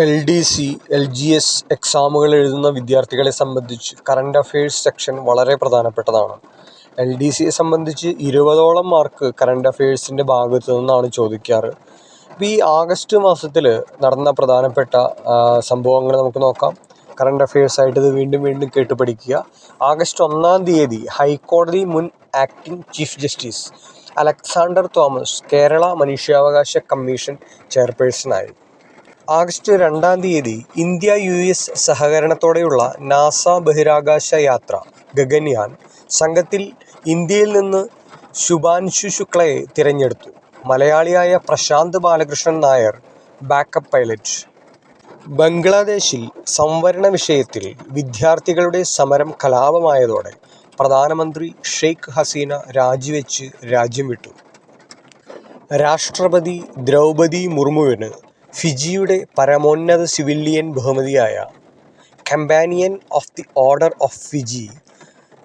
LDC, LGS എക്സാമുകൾ എഴുതുന്ന വിദ്യാർത്ഥികളെ സംബന്ധിച്ച് കറണ്ട് അഫയേഴ്സ് സെക്ഷൻ വളരെ പ്രധാനപ്പെട്ടതാണ്. LDCയെ സംബന്ധിച്ച് 20ഓളം മാർക്ക് കറണ്ട് അഫയേഴ്സിൻ്റെ ഭാഗത്തു നിന്നാണ് ചോദിക്കാറ്. അപ്പോൾ ഈ ആഗസ്റ്റ് മാസത്തിൽ നടന്ന പ്രധാനപ്പെട്ട സംഭവങ്ങൾ നമുക്ക് നോക്കാം. കറണ്ട് അഫയേഴ്സായിട്ട് ഇത് വീണ്ടും വീണ്ടും കേട്ട് പഠിക്കുക. ആഗസ്റ്റ് 1-ാം തീയതി ഹൈക്കോടതി മുൻ acting chief justice Alexander Thomas Kerala മനുഷ്യാവകാശ കമ്മീഷൻ ചെയർപേഴ്സണായി. ആഗസ്റ്റ് 2-ാം തീയതി ഇന്ത്യ US സഹകരണത്തോടെയുള്ള നാസ ബഹിരാകാശ യാത്ര ഗഗൻയാൻ സംഘത്തിൽ ഇന്ത്യയിൽ നിന്ന് ശുഭാൻശു ശുക്ലയെ തിരഞ്ഞെടുത്തു. മലയാളിയായ പ്രശാന്ത് ബാലകൃഷ്ണൻ നായർ ബാക്കപ്പ് പൈലറ്റ്. ബംഗ്ലാദേശിൽ സംവരണ വിഷയത്തിൽ വിദ്യാർത്ഥികളുടെ സമരം കലാപമായതോടെ പ്രധാനമന്ത്രി ഷെയ്ഖ് ഹസീന രാജിവെച്ച് രാജ്യം വിട്ടു. രാഷ്ട്രപതി ദ്രൗപദി മുർമുവിന് ഫിജിയുടെ പരമോന്നത സിവിലിയൻ ബഹുമതിയായ companion of the order of Fiji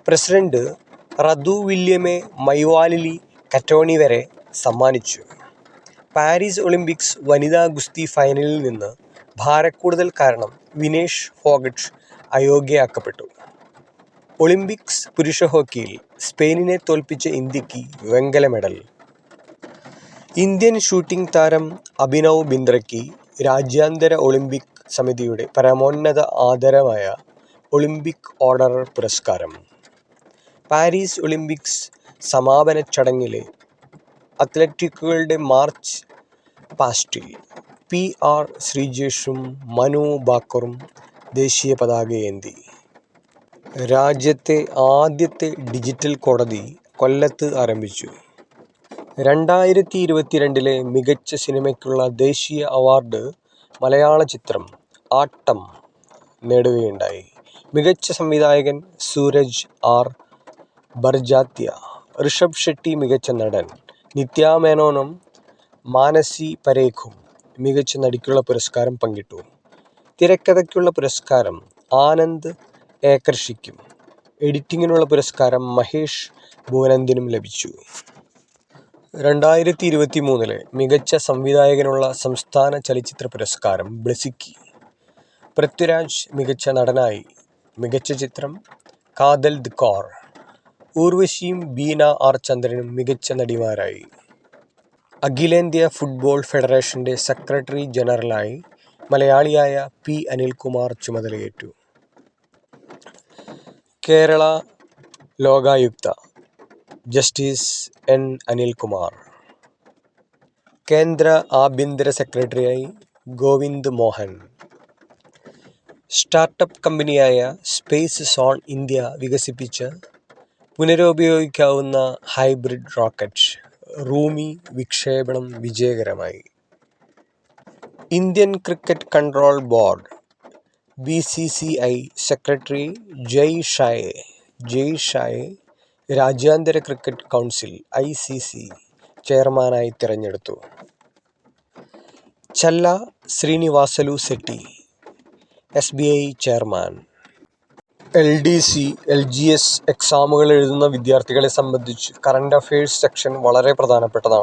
president Ratu Wiliame Maivalili Katonivere സമ്മാനിച്ചു. പാരീസ് ഒളിമ്പിക്സ് വനിതാ ഗുസ്തി ഫൈനലിൽ നിന്ന് ഭാരക്കൂടുതൽ കാരണം വിനേഷ് ഫോഗട്ട് അയോഗ്യയാക്കപ്പെട്ടു. ഒളിമ്പിക്സ് പുരുഷ ഹോക്കിയിൽ സ്പെയിനിനെ തോൽപ്പിച്ച ഇന്ത്യക്ക് വെങ്കല മെഡൽ. ഇന്ത്യൻ ഷൂട്ടിംഗ് താരം അഭിനവ് ബിന്ദ്രയ്ക്ക് രാജ്യാന്തര ഒളിമ്പിക് സമിതിയുടെ പരമോന്നത ആദരമായ ഒളിമ്പിക് ഓർഡർ പുരസ്കാരം. പാരീസ് ഒളിമ്പിക്സ് സമാപന ചടങ്ങിലെ അത്ലറ്റുകളുടെ മാർച്ച് പാസ്റ്റിൽ PR ശ്രീജേഷും മനു ഭാക്കറും ദേശീയ പതാകയേന്തി. രാജ്യത്തെ ആദ്യത്തെ ഡിജിറ്റൽ കോടതി കൊല്ലത്ത് ആരംഭിച്ചു. 2022 മികച്ച സിനിമയ്ക്കുള്ള ദേശീയ അവാർഡ് മലയാള ചിത്രം ആട്ടം നേടുകയുണ്ടായി. മികച്ച സംവിധായകൻ സൂരജ് R. ബർജാത്യ. ഋഷഭ് ഷെട്ടി മികച്ച നടൻ, നിത്യ മേനോനും മാനസി പരേഖും മികച്ച നടിക്കുള്ള പുരസ്കാരം പങ്കിട്ടു. തിരക്കഥയ്ക്കുള്ള പുരസ്കാരം ആനന്ദ് ഏക്കർഷിക്കും എഡിറ്റിങ്ങിനുള്ള പുരസ്കാരം മഹേഷ് ഭുവനന്ദിനും ലഭിച്ചു. 2023 മികച്ച സംവിധായകനുള്ള സംസ്ഥാന ചലച്ചിത്ര പുരസ്കാരം ബ്ലസ്സിക്ക്. പൃഥ്വിരാജ് മികച്ച നടനായി. മികച്ച ചിത്രം കാതൽ ദ് കോർ. ഊർവശിയും ബീന R. ചന്ദ്രനും മികച്ച നടിമാരായി. അഖിലേന്ത്യാ ഫുട്ബോൾ ഫെഡറേഷൻ്റെ സെക്രട്ടറി ജനറലായി മലയാളിയായ P. അനിൽകുമാർ ചുമതലയേറ്റു. Kerala Lokayukta justice N. അനിൽകുമാർ. കേന്ദ്ര ആഭ്യന്തര സെക്രട്ടറിയായി ഗോവിന്ദ് മോഹൻ. സ്റ്റാർട്ടപ്പ് കമ്പനിയായ സ്പേസ് സോൺ ഇന്ത്യ വികസിപ്പിച്ച പുനരുപയോഗിക്കാവുന്ന ഹൈബ്രിഡ് റോക്കറ്റ് റൂമി വിക്ഷേപണം വിജയകരമായി. Indian cricket control board BCCI secretary Jay ഷായെ രാജ്യാന്തര ക്രിക്കറ്റ് കൗൺസിൽ ICC ചെയർമാനായി തിരഞ്ഞെടുത്തു. Challa Sreenivasulu Setty SBI chairman. LDC, LGS എക്സാമുകൾ എഴുതുന്ന വിദ്യാർത്ഥികളെ സംബന്ധിച്ച് കറണ്ട് അഫയേഴ്സ് സെക്ഷൻ വളരെ പ്രധാനപ്പെട്ടതാണ്.